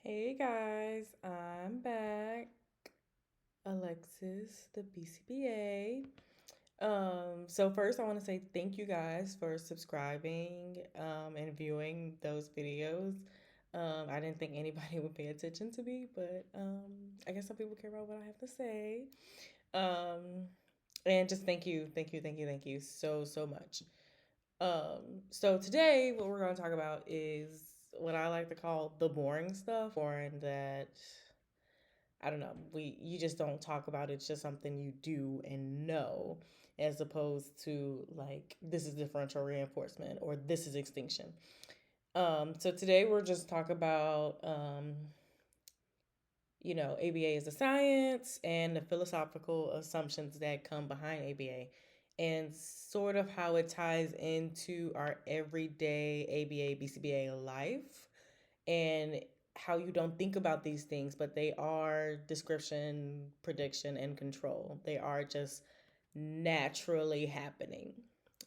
Hey guys, I'm back. Alexis, the BCBA. So first I want to say thank you guys for subscribing and viewing those videos. I didn't think anybody would pay attention to me, but I guess some people care about what I have to say. Um, and just thank you so much. So today what we're going to talk about is what I like to call the boring stuff, boring that I don't know, you just don't talk about it. It's just something you do and know, as opposed to like this is differential reinforcement or this is extinction. So today we're just talk about ABA is a science and the philosophical assumptions that come behind ABA and sort of how it ties into our everyday ABA BCBA life and how you don't think about these things, but they are description, prediction, and control. They are just naturally happening.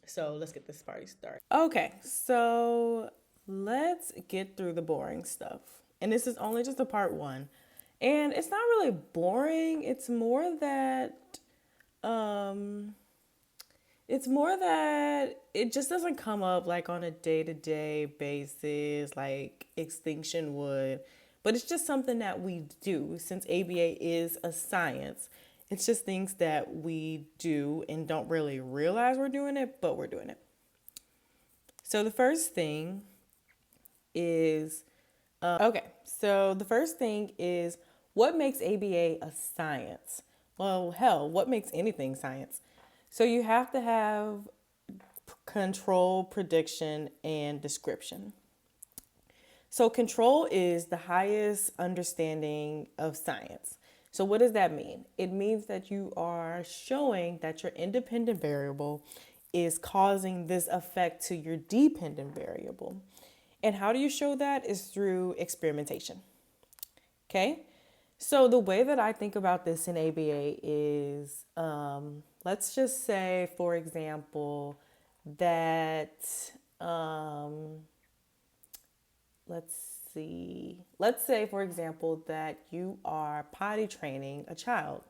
So let's get this party started. Okay, so let's get through the boring stuff. And this is only just a part one. And it's not really boring. Um it's more that it just doesn't come up like on a day-to-day basis like extinction would, but it's just something that we do since ABA is a science. It's just things that we do and don't really realize we're doing it, but we're doing it. So the first thing is so the first thing is what makes ABA a science? Well, hell, what makes anything science? So you have to have control, prediction, and description. So control is the highest understanding of science. So what does that mean? It means that you are showing that your independent variable is causing this effect to your dependent variable. And how do you show that is through experimentation. Okay? So the way that I think about this in ABA is let's just say, for example, that let's let's say, for example, that you are potty training a child.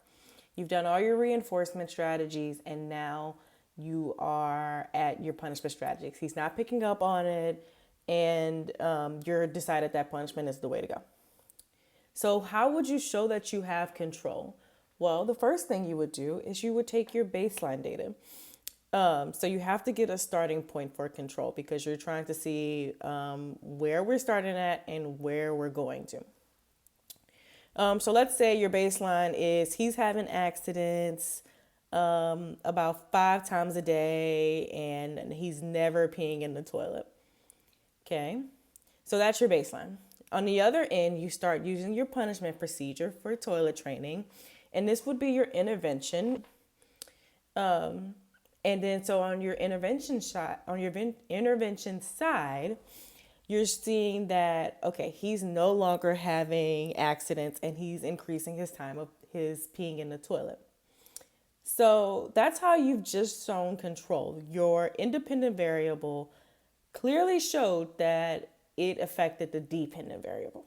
You've done all your reinforcement strategies and now you are at your punishment strategies. He's not picking up on it, and you're decided that punishment is the way to go. So, how would you show that you have control? Well, the first thing you would do is you would take your baseline data. So you have to get a starting point for control because you're trying to see where we're starting at and where we're going to. So let's say your baseline is he's having accidents about 5 times a day and he's never peeing in the toilet. Okay, so that's your baseline. On the other end, you start using your punishment procedure for toilet training, and this would be your intervention. And then so on your intervention side, you're seeing that okay, he's no longer having accidents and he's increasing his time of his peeing in the toilet. So that's how you've just shown control. Your independent variable clearly showed that it affected the dependent variable.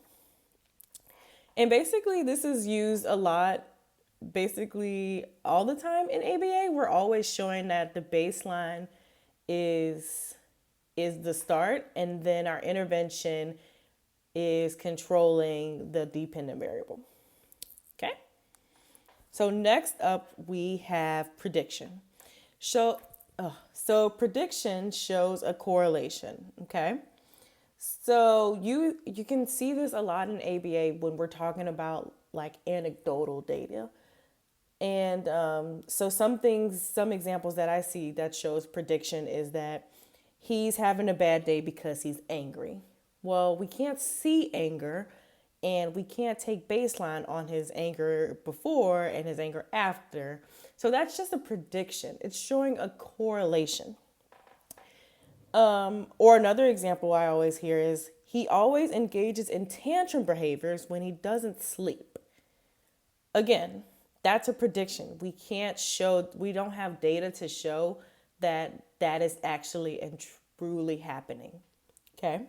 And basically, this is used a lot, basically all the time in ABA. We're always showing that the baseline is the start, and then our intervention is controlling the dependent variable. Okay. So next up, we have prediction. So, so prediction shows a correlation. Okay. So you can see this a lot in ABA when we're talking about like anecdotal data. And so some examples that I see that shows prediction is that he's having a bad day because he's angry. Well, we can't see anger and we can't take baseline on his anger before and his anger after. So that's just a prediction. It's showing a correlation. Or another example I always hear is he always engages in tantrum behaviors when he doesn't sleep. Again, that's a prediction. We don't have data to show that that is actually and truly happening. Okay.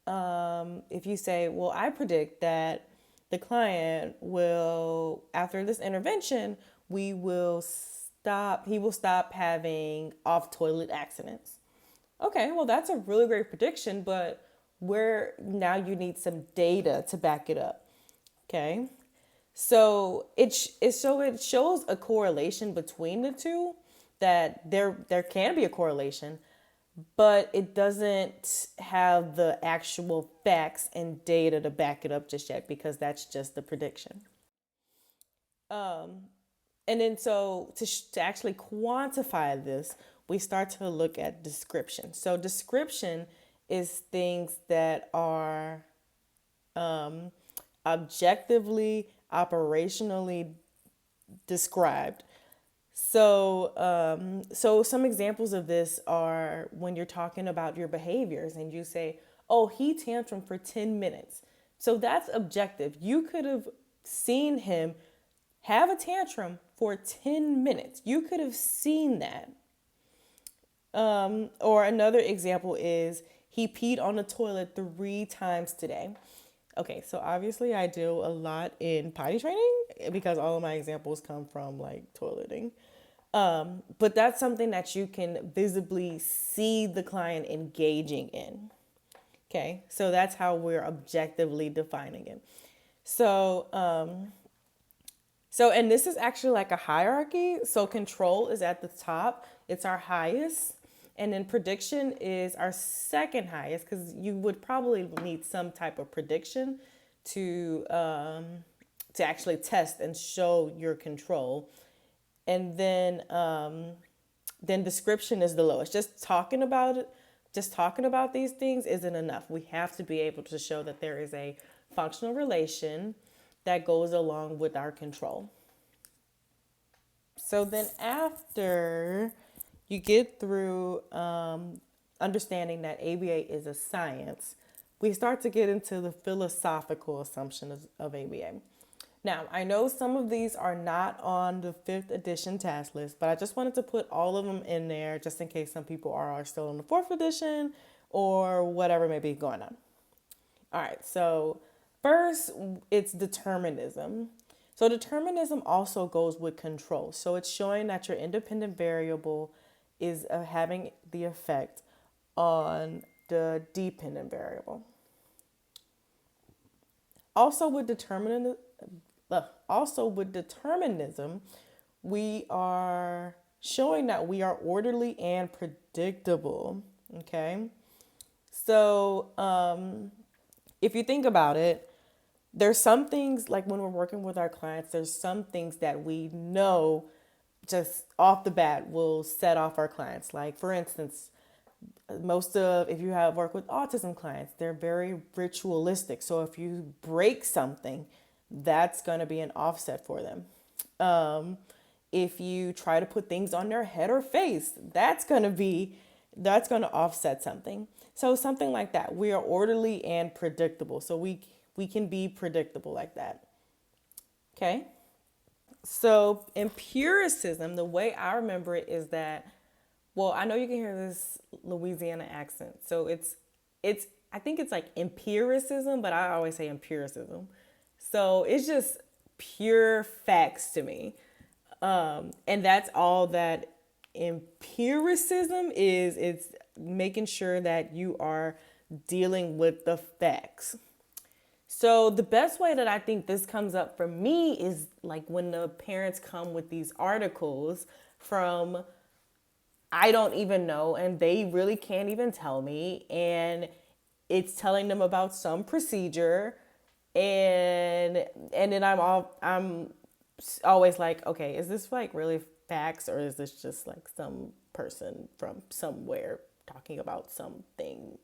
if you say, well, I predict that the client will, after this intervention, he will stop having off toilet accidents. Okay, well, that's a really great prediction, but where now you need some data to back it up. Okay, so it shows a correlation between the two, that there can be a correlation, but it doesn't have the actual facts and data to back it up just yet, because that's just the prediction. And then so to actually quantify this, we start to look at description. So description is things that are objectively, operationally described. So some examples of this are when you're talking about your behaviors and you say, "Oh, he tantrum for 10 minutes." So that's objective. You could have seen him have a tantrum for 10 minutes. You could have seen that. Or another example is he peed on the toilet 3 times today. Okay, so obviously I do a lot in potty training because all of my examples come from like toileting. But that's something that you can visibly see the client engaging in. Okay, so that's how we're objectively defining it. So, and this is actually like a hierarchy. So control is at the top, it's our highest. And then prediction is our second highest, because you would probably need some type of prediction to actually test and show your control. And then description is the lowest. Just talking about it, just talking about these things isn't enough. We have to be able to show that there is a functional relation that goes along with our control. So then after you get through understanding that ABA is a science, we start to get into the philosophical assumptions of ABA. Now, I know some of these are not on the 5th edition task list, but I just wanted to put all of them in there just in case some people are still in the 4th edition or whatever may be going on. All right, so first, it's determinism. So determinism also goes with control. So it's showing that your independent variable is having the effect on the dependent variable. Also with determinism, we are showing that we are orderly and predictable. Okay, so if you think about it, there's some things, like when we're working with our clients, there's some things that we know just off the bat will set off our clients. Like for instance, if you have worked with autism clients, they're very ritualistic. So if you break something, that's going to be an offset for them. If you try to put things on their head or face, that's going to offset something. So something like that. We are orderly and predictable. So we can be predictable like that. Okay. So empiricism, the way I remember it is that, well, I know you can hear this Louisiana accent. So I think it's like empiricism, but I always say empiricism. So it's just pure facts to me. And that's all that empiricism is. It's making sure that you are dealing with the facts. So the best way that I think this comes up for me is like when the parents come with these articles from I don't even know, and they really can't even tell me, and it's telling them about some procedure, and then I'm always like, okay, is this like really facts, or is this just like some person from somewhere talking about something?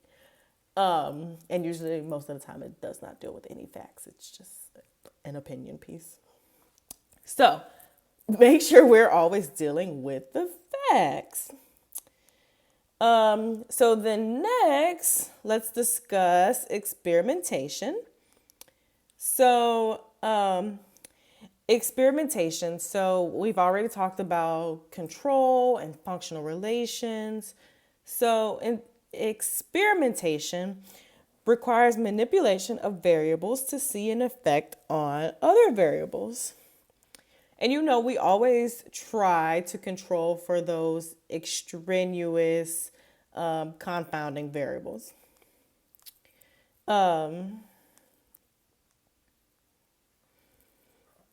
And usually most of the time it does not deal with any facts. It's just an opinion piece. So make sure we're always dealing with the facts. So then next, let's discuss experimentation. So experimentation. So we've already talked about control and functional relations. So in experimentation, requires manipulation of variables to see an effect on other variables. And we always try to control for those extraneous confounding variables.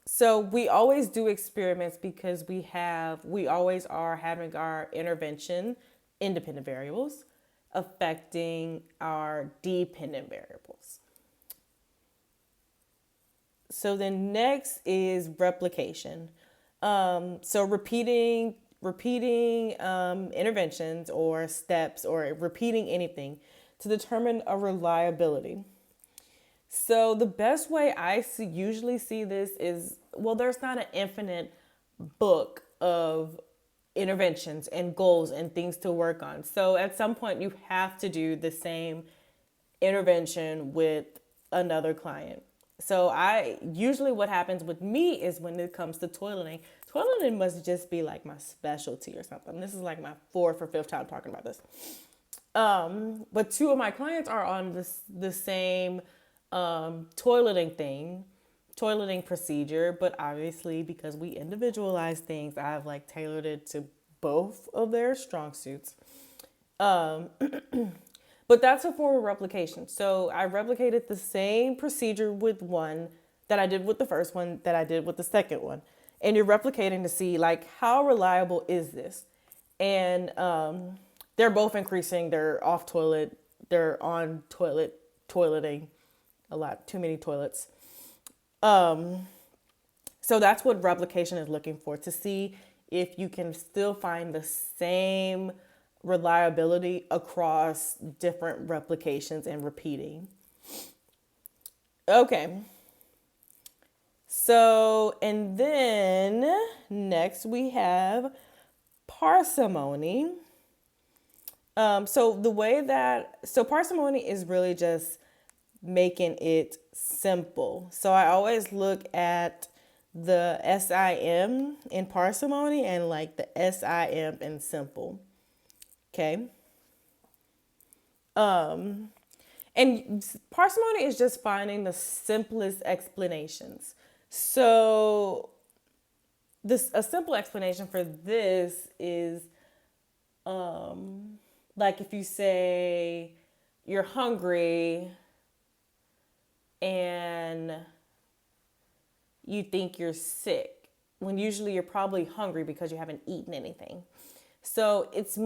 So we always do experiments because we always are having our intervention independent variables affecting our dependent variables. So then next is replication. So repeating interventions or steps or repeating anything to determine a reliability. So the best way I usually see this is, well, there's not an infinite book of interventions and goals and things to work on. So at some point you have to do the same intervention with another client. So what happens with me is when it comes to toileting must just be like my specialty or something. This is like my fourth or fifth time talking about this. But two of my clients are on the same toileting procedure, but obviously because we individualize things, I've like tailored it to both of their strong suits. But that's a form of replication. So I replicated the same procedure with one that I did with the first one that I did with the second one. And you're replicating to see like how reliable is this? And they're both increasing their off toilet, they're on toileting a lot, too many toilets. So that's what replication is looking for, to see if you can still find the same reliability across different replications and repeating. Okay. So, and then next we have parsimony. So parsimony is really just making it simple. So I always look at the SIM in parsimony and like the SIM in simple. Okay. And parsimony is just finding the simplest explanations. So a simple explanation for this is like if you say you're hungry and you think you're sick, when usually you're probably hungry because you haven't eaten anything. So it's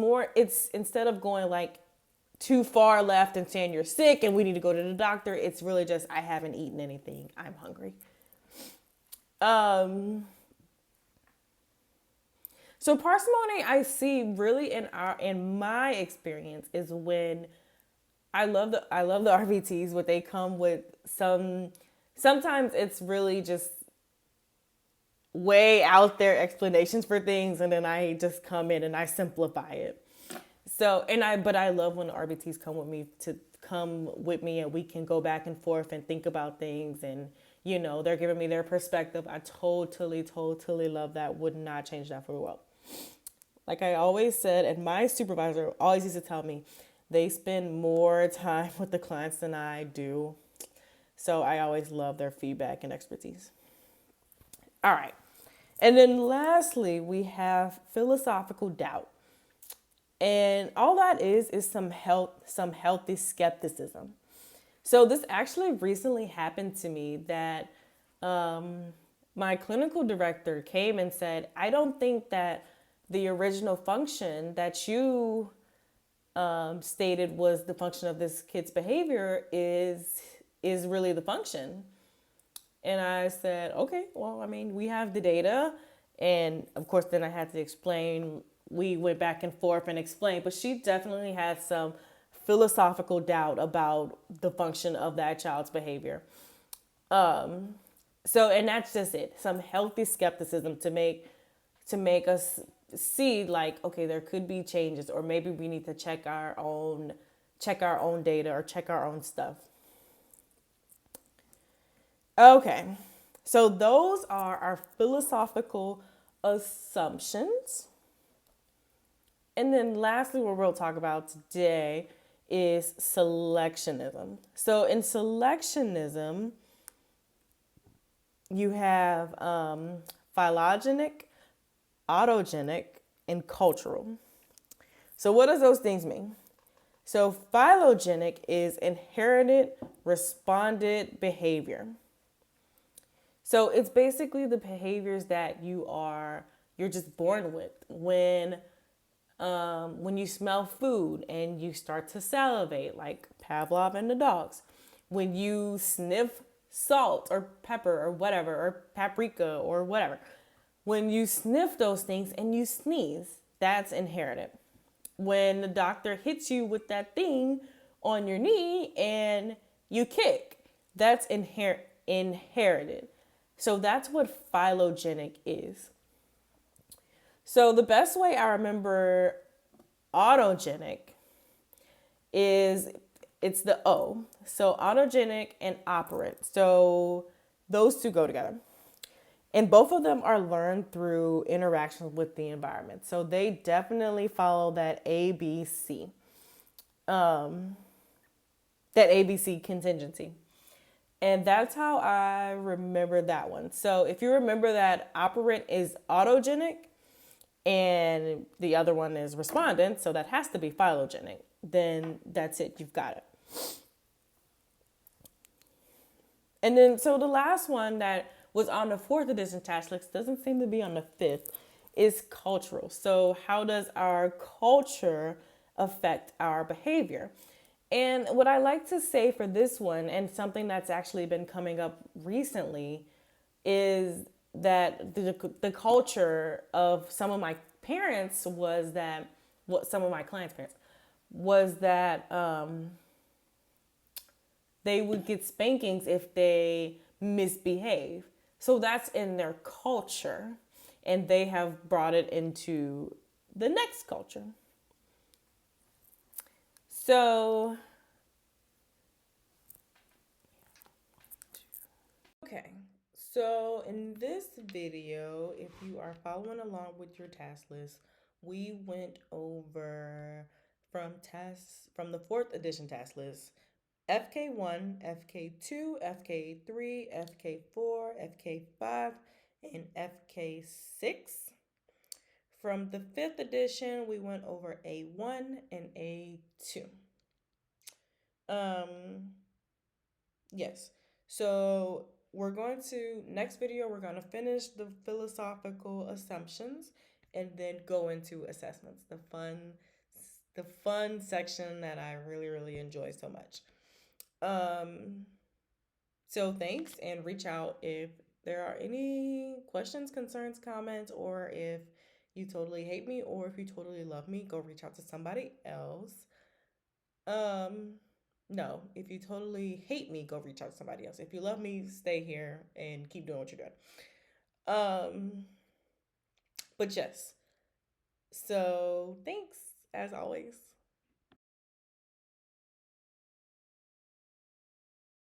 instead of going like too far left and saying you're sick and we need to go to the doctor, it's really just, I haven't eaten anything, I'm hungry. So parsimony I see really in my experience is when I love the RVTs, what they come with sometimes it's really just way out there explanations for things, and then I just come in and I simplify it. So, but I love when the RBTs come with me and we can go back and forth and think about things, and they're giving me their perspective. I totally love that. Would not change that for the world. Like I always said, and my supervisor always used to tell me, they spend more time with the clients than I do. So I always love their feedback and expertise. All right. And then lastly, we have philosophical doubt. And all that is some healthy skepticism. So this actually recently happened to me that my clinical director came and said, I don't think that the original function that you stated was the function of this kid's behavior is really the function. And I said, okay, well, I mean, we have the data. And of course, then I had to explain. We went back and forth and explained, but she definitely had some philosophical doubt about the function of that child's behavior. And that's just it. Some healthy skepticism to make us see like, okay, there could be changes, or maybe we need to check our own data or check our own stuff. Okay, so those are our philosophical assumptions. And then lastly, what we'll talk about today is selectionism. So in selectionism, you have phylogenic, autogenic, and cultural. So what does those things mean? So phylogenetic is inherited responded behavior. So it's basically the behaviors that you're just born with. When you smell food and you start to salivate, like Pavlov and the dogs. When you sniff salt or pepper or whatever, or paprika or whatever. When you sniff those things and you sneeze, that's inherited. When the doctor hits you with that thing on your knee and you kick, that's inherited. So that's what phylogenic is. So the best way I remember autogenic is it's the O. So autogenic and operant. So those two go together. And both of them are learned through interactions with the environment. So they definitely follow that ABC, that ABC contingency. And that's how I remember that one. So if you remember that operant is autogenic and the other one is respondent, so that has to be phylogenic, then that's it, you've got it. And then, so the last one that was on the fourth edition task list doesn't seem to be on the fifth is cultural. So how does our culture affect our behavior? And what I like to say for this one, and something that's actually been coming up recently, is that the culture of some of my parents was that, what some of my clients' parents, was that they would get spankings if they misbehave. So that's in their culture, and they have brought it into the next culture. So, okay. So in this video, if you are following along with your task list, we went over from the fourth edition task list, FK1, FK2, FK3, FK4, FK5, and FK6. From the fifth edition, we went over A1 and A2. Yes. So next video, we're going to finish the philosophical assumptions and then go into assessments, the fun section that I really, really enjoy so much. So thanks, and reach out if there are any questions, concerns, comments, or if you totally hate me or if you totally love me, go reach out to somebody else. No, if you totally hate me, go reach out to somebody else. If you love me, stay here and keep doing what you're doing. But yes. So thanks as always.